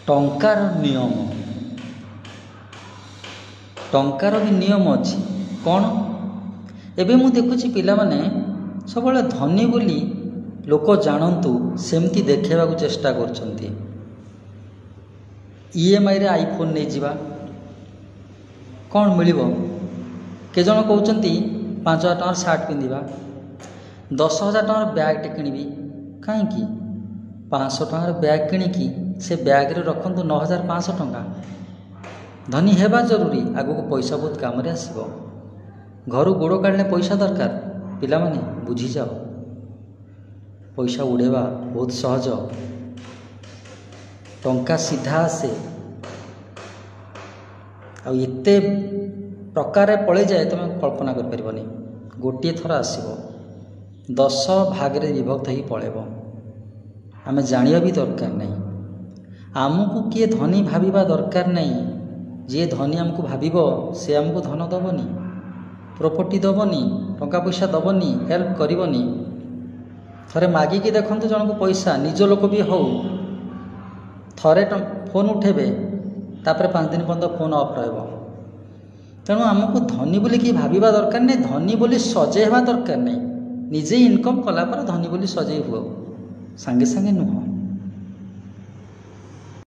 टंकार नियम टंकार भी नियम अच्छी कौन एबे मु देखुची पिला माने सब धनी बोली लोक जानतु सेमती देखा चेष्टा कर ईएमआई रे आईफोन नहीं जावा कौन मिल के जन कहते 5,000 टकर सार्ट पिंधा 10,000 टकर बैग टे किणी कहीं 500 टकर बैग किणिकी से बैग रे रखु 9,500 टंका धनी हेबा जरूरी आगु को पैसा बहुत काम रे आसीबो घर गोड़ काढ़ले पैसा दरकार पिला माने बुझी जाओ पैसा उड़ेवा बहुत सहज टंका सीधा आसे आते प्रकार पड़े जाए तुम कल्पना कर गोटे थर आसब 10 भाग रे विभक्त ही पड़ेब आम जानिया भी दरकार नहीं आमको किए धनी भाविबा दरकार नहीं जी धनी आमको भाविब से आमको धन दबनी प्रॉपर्टी दबनी टंका पैसा दबनी हेल्प करनी थरे मागिकी देखते जन को पैसा निज लोक भी हो थरे फोन उठेबे तापर 5 दिन पर्यंत फोन ऑफ रहा तेणु आमको धनी बोली कि भाविबा दरकार नहीं धनी बोली सजेवा दरकार नहीं निजे इनकम कला पर धनी बोली सजे हुआ सांगे सांगे नुह।